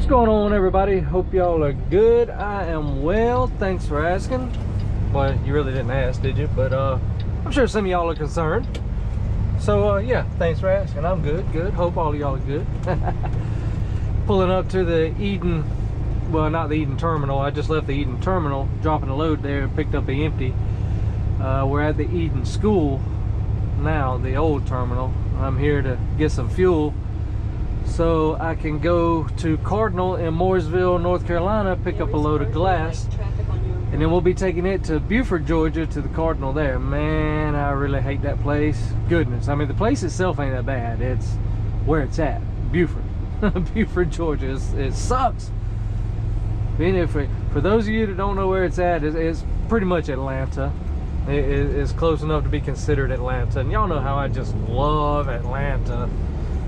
What's going on, everybody? Hope y'all are good. I am well, thanks for asking. Well, you really didn't ask, did you? But I'm sure some of y'all are concerned. So yeah, thanks for asking. I'm good. Hope all of y'all are good. Pulling up to the Eden, well, not the Eden terminal. I just left the Eden terminal, dropping a load there, picked up the empty. We're at the Eden school now, the old terminal. I'm here to get some fuel so I can go to Cardinal in Mooresville, North Carolina, pick up a load of glass, and then we'll be taking it to Beaufort, Georgia, to the Cardinal there. Man, I really hate that place. Goodness, I mean, the place itself ain't that bad. It's where it's at, Beaufort. Beaufort, Georgia. It sucks. I mean, for those of you that don't know where it's at, it's pretty much Atlanta. It's close enough to be considered Atlanta, and y'all know how I just love Atlanta.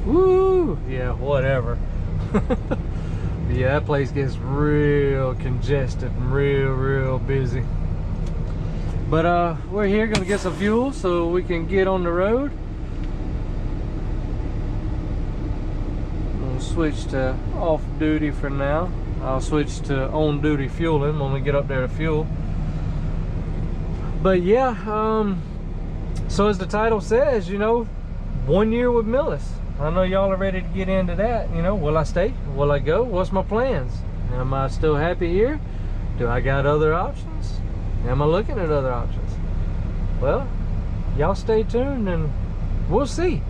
Woo! Yeah, whatever. Yeah, that place gets real congested and real busy. But we're here gonna get some fuel so we can get on the road. We'll switch to off duty for now. I'll switch to on duty fueling when we get up there to fuel. But yeah, so as the title says, you know, 1 year with Millis. I know y'all are ready to get into that. You know, will I stay? Will I go? What's my plans? Am I still happy here? Do I got other options? Am I looking at other options? Well, y'all stay tuned and we'll see.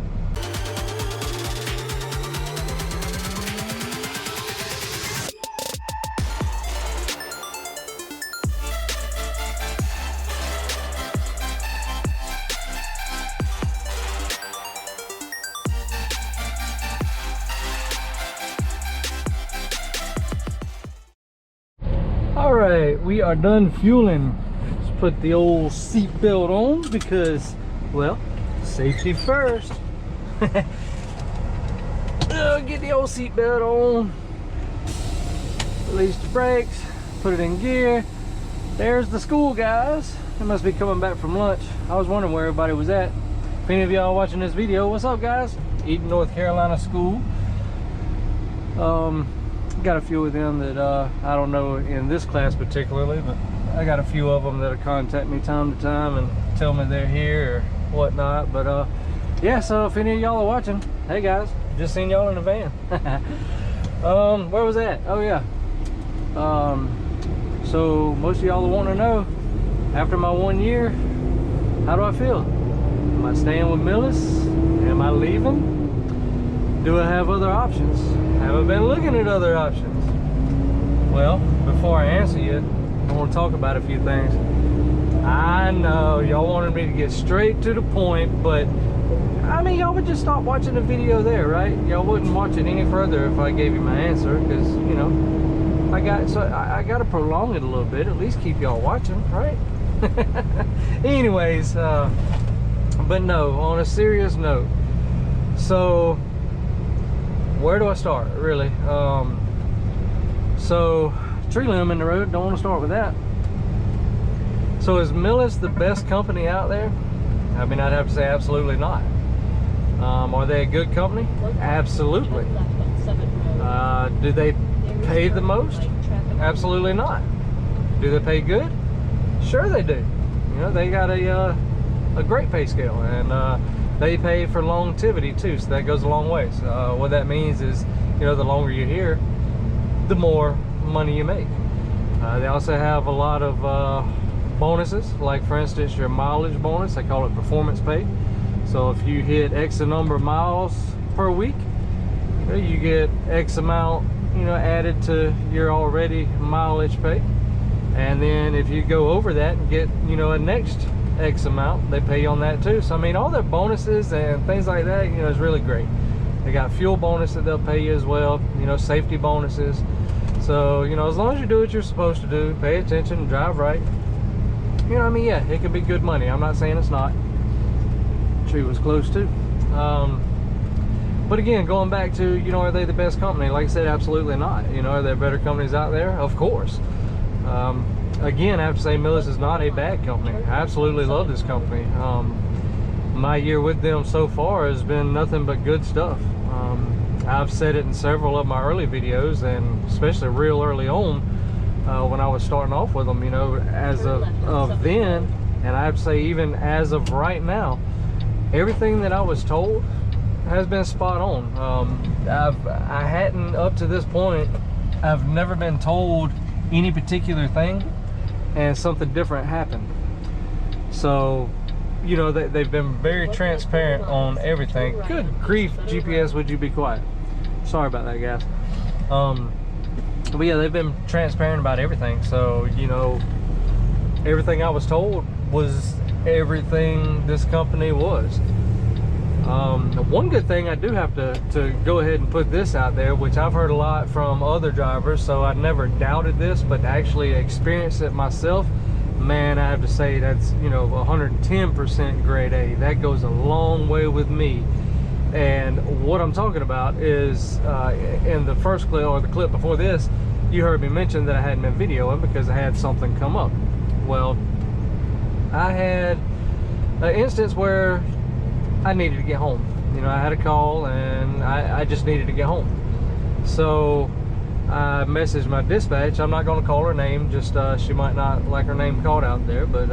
Alright, we are done fueling. Let's put the old seat belt on because, well, safety first. Get the old seat belt on. Release the brakes. Put it in gear. There's the school guys. They must be coming back from lunch. I was wondering where everybody was at. If any of y'all watching this video, what's up, guys? Eden, North Carolina school. Got a few of them that I don't know in this class particularly, but I got a few of them that'll contact me time to time and tell me they're here or whatnot. But yeah, so if any of y'all are watching, hey guys, just seen y'all in the van. Where was that? Oh yeah. So most of y'all are wanting to know, after my 1 year, how do I feel? Am I staying with Millis? Am I leaving? Do I have other options? Haven't been looking at other options. Well, before I answer you, I want to talk about a few things. I know y'all wanted me to get straight to the point, but I mean, y'all would just stop watching the video there, right? Y'all wouldn't watch it any further if I gave you my answer, because you know, I got to prolong it a little bit, at least keep y'all watching, right? Anyways, but no, on a serious note, so where do I start, really? So tree limb in the road, don't want to start with that. So is Millis the best company out there? I mean, I'd have to say absolutely not. Are they a good company? Absolutely. Do they pay the most? Absolutely not. Do they pay good? Sure they do. You know, they got a great pay scale, and they pay for longevity too, so that goes a long ways. What that means is, you know, the longer you're here, the more money you make. They also have a lot of bonuses, like for instance your mileage bonus. They call it performance pay. So if you hit X number of miles per week, you get X amount, you know, added to your already mileage pay. And then if you go over that and get, you know, a next X amount, they pay you on that too. So I mean, all their bonuses and things like that, you know, is really great. They got fuel bonus that they'll pay you as well, you know, safety bonuses. So, you know, as long as you do what you're supposed to do, pay attention, drive right, you know, I mean, yeah, it can be good money. I'm not saying it's not. Tree was close too. But again, going back to, you know, are they the best company? Like I said, absolutely not. You know, are there better companies out there? Of course. Again, I have to say Millis is not a bad company. I absolutely love this company. My year with them so far has been nothing but good stuff. I've said it in several of my early videos, and especially real early on when I was starting off with them, you know, as of then, and I have to say even as of right now, everything that I was told has been spot on. I hadn't, up to this point, I've never been told any particular thing and something different happened. So, you know, they've been very transparent on everything. Good grief, GPS, would you be quiet? Sorry about that, guys. But yeah, they've been transparent about everything. So, you know, everything I was told was everything this company was. One good thing, I do have to go ahead and put this out there, which I've heard a lot from other drivers, so I never doubted this, but to actually experience it myself, man, I have to say that's, you know, 110% grade A. That goes a long way with me. And what I'm talking about is in the first clip, or the clip before this, you heard me mention that I hadn't been videoing because I had something come up. Well, I had an instance where I needed to get home. You know, I had a call and I just needed to get home. So I messaged my dispatch. I'm not going to call her name, just she might not like her name called out there, but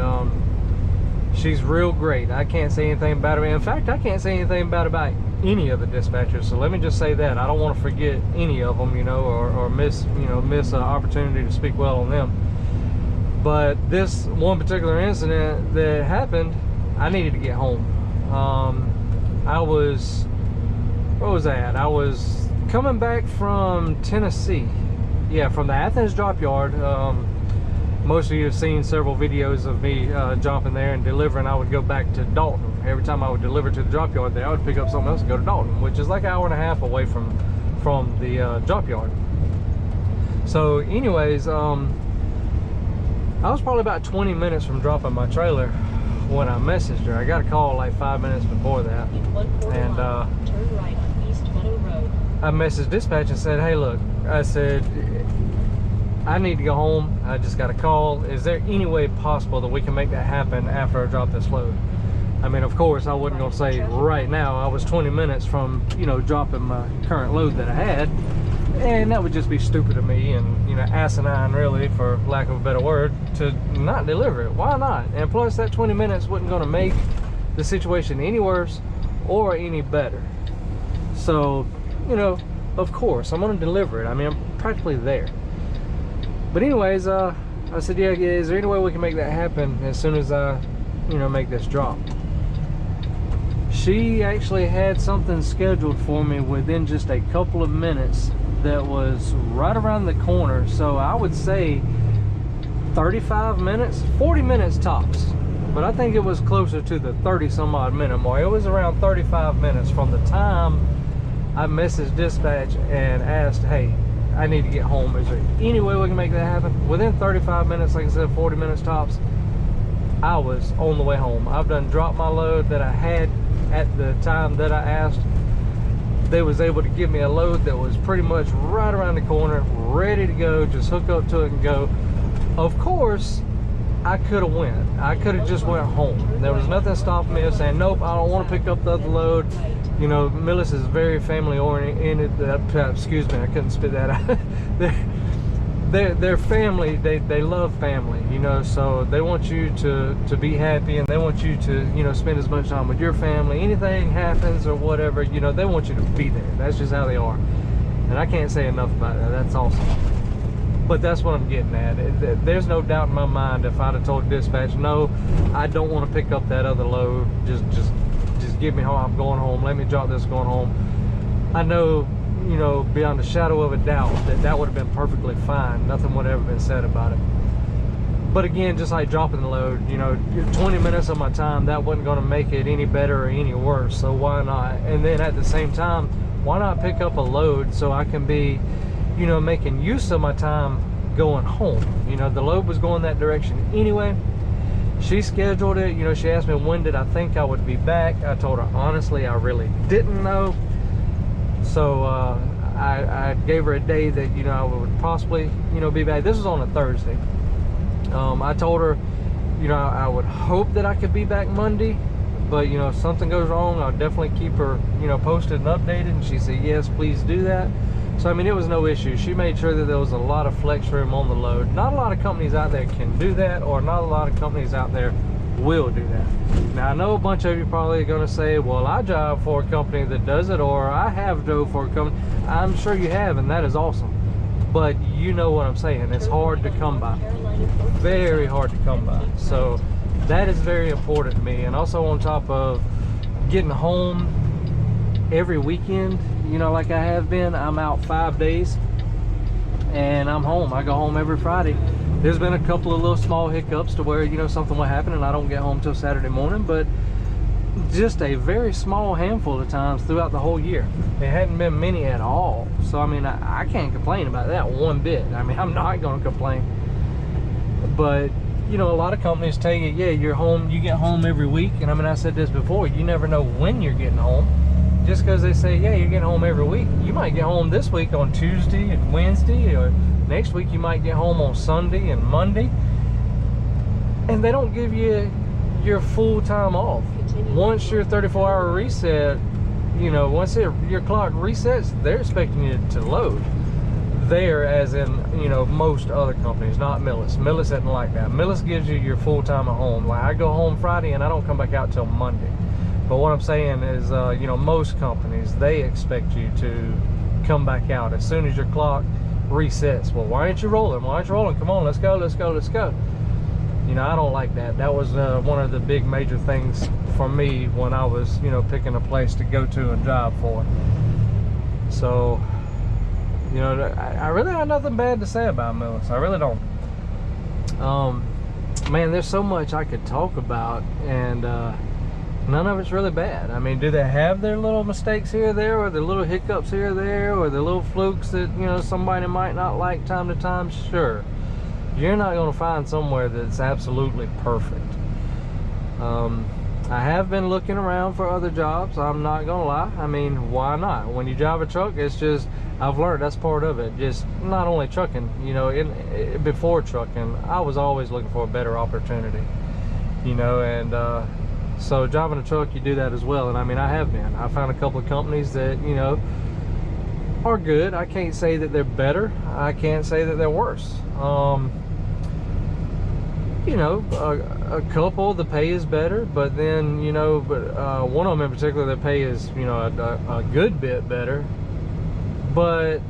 she's real great. I can't say anything bad about her. In fact, I can't say anything bad about any of the dispatchers, so let me just say that. I don't want to forget any of them, you know, or miss an opportunity to speak well on them. But this one particular incident that happened, I needed to get home. I was, where was I at? I was coming back from Tennessee. Yeah, from the Athens drop yard. Most of you have seen several videos of me jumping there and delivering. I would go back to Dalton. Every time I would deliver to the drop yard there, I would pick up something else and go to Dalton, which is like an hour and a half away from the drop yard. So anyways, I was probably about 20 minutes from dropping my trailer when I messaged her. I got a call like 5 minutes before that, and turn right on East Meadow Road. I messaged dispatch and said, hey, look, I said, I need to go home. I just got a call. Is there any way possible that we can make that happen after I drop this load? I mean, of course, I wasn't going to say right now. I was 20 minutes from, you know, dropping my current load that I had, and that would just be stupid of me and, you know, asinine, really, for lack of a better word, to not deliver it. Why not? And plus, that 20 minutes wasn't going to make the situation any worse or any better. So, you know, of course, I'm going to deliver it. I mean, I'm practically there. But anyways, I said, yeah, is there any way we can make that happen as soon as I, you know, make this drop? She actually had something scheduled for me within just a couple of minutes that was right around the corner. So I would say 35 minutes, 40 minutes tops. But I think it was closer to the 30 some odd minute mark. It was around 35 minutes from the time I messaged dispatch and asked, hey, I need to get home. Is there any way we can make that happen? Within 35 minutes, like I said, 40 minutes tops, I was on the way home. I've done dropped my load that I had at the time that I asked. They was able to give me a load that was pretty much right around the corner, ready to go, just hook up to it and go. Of course, I could have went. I could have just went home. There was nothing stopping me of saying, nope, I don't want to pick up the other load. You know, Millis is very family oriented. Excuse me, I couldn't spit that out. They're family. They love family, you know, so they want you to be happy, and they want you to, you know, spend as much time with your family. Anything happens or whatever, you know, they want you to be there. That's just how they are. And I can't say enough about that. That's awesome. But that's what I'm getting at. There's no doubt in my mind, if I'd have told dispatch, no, I don't want to pick up that other load, just get me home. I'm going home. Let me drop this, going home. I know, you know, beyond a shadow of a doubt that would have been perfectly fine. Nothing would have ever been said about it. But again, just like dropping the load, you know, 20 minutes of my time, that wasn't going to make it any better or any worse. So why not? And then at the same time, why not pick up a load so I can be, you know, making use of my time going home? You know, the load was going that direction anyway. She scheduled it. You know, she asked me when did I think I would be back. I told her, honestly, I really didn't know. So I gave her a day that, you know, I would possibly, you know, be back. This was on a Thursday. I told her, you know, I would hope that I could be back Monday, but you know, if something goes wrong, I'll definitely keep her, you know, posted and updated. And she said, yes, please do that. So I mean, it was no issue. She made sure that there was a lot of flex room on the load. Not a lot of companies out there can do that, or not a lot of companies out there will do that. Now I know a bunch of you probably are going to say, well, I drive for a company that does it, or I have drove for a company. I'm sure you have, and that is awesome. But you know what I'm saying, it's hard to come by, very hard to come by. So that is very important to me. And also on top of getting home every weekend, you know, like I have been, I'm out 5 days and I'm home. I go home every Friday. There's been a couple of little small hiccups to where, you know, something will happen and I don't get home till Saturday morning, but just a very small handful of times throughout the whole year. It hadn't been many at all. So I mean, I can't complain about that one bit. I mean, I'm not going to complain. But you know, a lot of companies tell you, yeah, you're home, you get home every week. And I mean, I said this before, you never know when you're getting home. Just because they say, yeah, you're getting home every week, you might get home this week on Tuesday and Wednesday, or next week you might get home on Sunday and Monday. And they don't give you your full time off. Once your 34-hour reset, you know, once your clock resets, they're expecting you to load there, as in, you know, most other companies, not Millis. Millis isn't like that. Millis gives you your full time at home. Like, I go home Friday and I don't come back out till Monday. But what I'm saying is, you know, most companies, they expect you to come back out as soon as your clock resets. Well, why aren't you rolling? Why aren't you rolling? Come on, let's go, let's go, let's go. You know, I don't like that. That was one of the big major things for me when I was, you know, picking a place to go to and drive for. So, you know, I really have nothing bad to say about Millis. I really don't. Man, there's so much I could talk about, and none of it's really bad. I mean, do they have their little mistakes here or there, or their little hiccups here or there, or their little flukes that, you know, somebody might not like time to time? Sure. You're not going to find somewhere that's absolutely perfect. I have been looking around for other jobs, I'm not going to lie. I mean, why not? When you drive a truck, it's just, I've learned that's part of it. Just not only trucking, you know, before trucking, I was always looking for a better opportunity, you know, and so driving a truck, you do that as well. And I mean, I have been. I found a couple of companies that, you know, are good. I can't say that they're better. I can't say that they're worse. You know, a couple, the pay is better, but then, you know, one of them in particular, the pay is, you know, a good bit better, but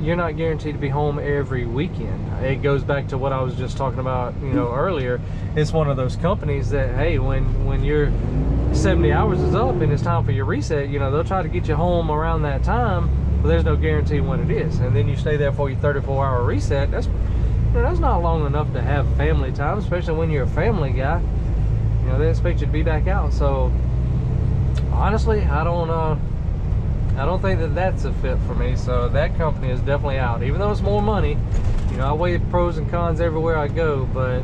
you're not guaranteed to be home every weekend. It goes back to what I was just talking about, you know, earlier. It's one of those companies that, hey, when your 70 hours is up and it's time for your reset, you know, they'll try to get you home around that time, but there's no guarantee when it is. And then you stay there for your 34-hour reset. That's not long enough to have family time, especially when you're a family guy. You know, they expect you to be back out. So honestly, I don't think that that's a fit for me. So that company is definitely out. Even though it's more money, you know, I weigh pros and cons everywhere I go, but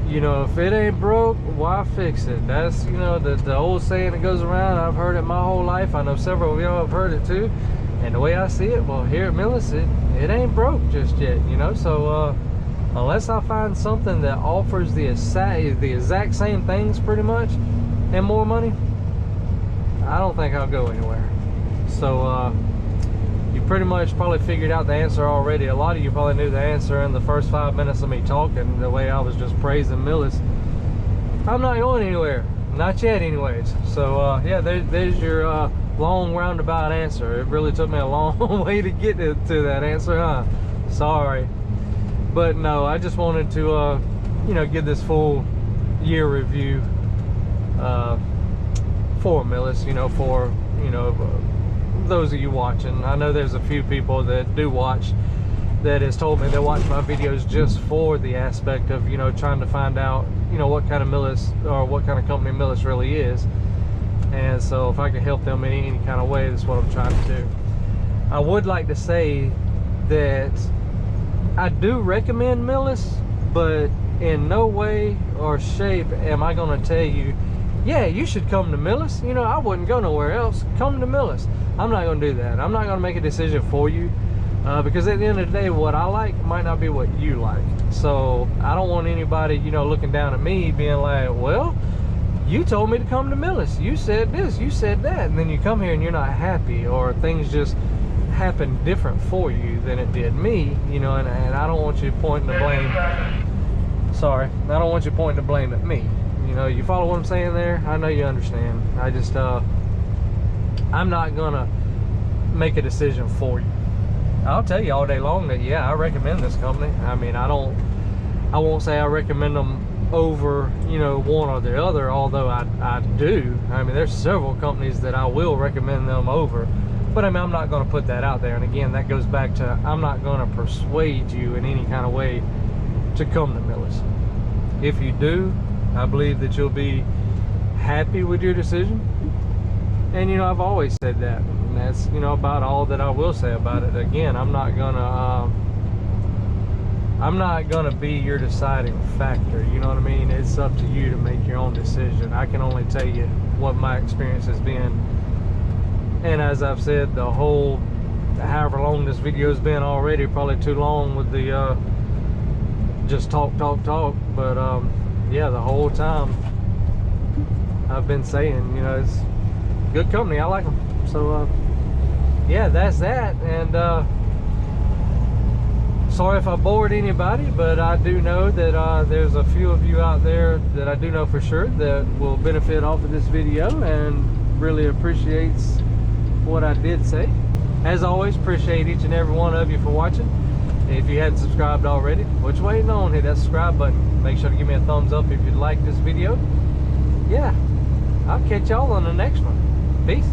you know, if it ain't broke, why fix it? That's, you know, the old saying that goes around. I've heard it my whole life. I know several of y'all have heard it too. And the way I see it, well, here at Millis, it ain't broke just yet, you know. So unless I find something that offers the exact same things pretty much and more money, I don't think I'll go anywhere. So you pretty much probably figured out the answer already. A lot of you probably knew the answer in the first 5 minutes of me talking, the way I was just praising Millis. I'm not going anywhere, not yet anyways. So yeah, there's your long roundabout answer. It really took me a long way to get to that answer, huh? Sorry. But no, I just wanted to you know, give this full year review for Millis, you know, for, you know, those of you watching. I know there's a few people that do watch that has told me they watch my videos just for the aspect of, you know, trying to find out, you know, what kind of Millis, or what kind of company Millis really is. And so if I can help them in any kind of way, that's what I'm trying to do. I would like to say that I do recommend Millis, but in no way or shape am I going to tell you, yeah, you should come to Millis. You know, I wouldn't go nowhere else. Come to Millis. I'm not going to do that. I'm not going to make a decision for you, because at the end of the day, what I like might not be what you like. So I don't want anybody, you know, looking down at me being like, well, you told me to come to Millis. You said this, you said that, and then you come here and you're not happy, or things just happen different for you than it did me, you know, and I don't want you pointing the blame. Sorry, I don't want you pointing the blame at me. You know, you follow what I'm saying there? I know you understand. I just, I'm not gonna make a decision for you. I'll tell you all day long that, yeah, I recommend this company. I mean, I won't say I recommend them over, you know, one or the other, although I do. I mean, there's several companies that I will recommend them over, but I mean, I'm not going to put that out there. And again, that goes back to, I'm not going to persuade you in any kind of way to come to Millis. If you do, I believe that you'll be happy with your decision. And you know, I've always said that, and that's, you know, about all that I will say about it. Again, I'm not gonna be your deciding factor, you know what I mean? It's up to you to make your own decision. I can only tell you what my experience has been. And as I've said, the whole, however long this video has been already, probably too long with the just talk, but yeah, the whole time I've been saying, you know, it's good company, I like them. So yeah, that's that. And sorry if I bored anybody, but I do know that there's a few of you out there that I do know for sure that will benefit off of this video and really appreciates what I did say. As always, appreciate each and every one of you for watching. If you hadn't subscribed already, what you waiting on? Hit that subscribe button. Make sure to give me a thumbs up if you like this video. Yeah, I'll catch y'all on the next one. Peace.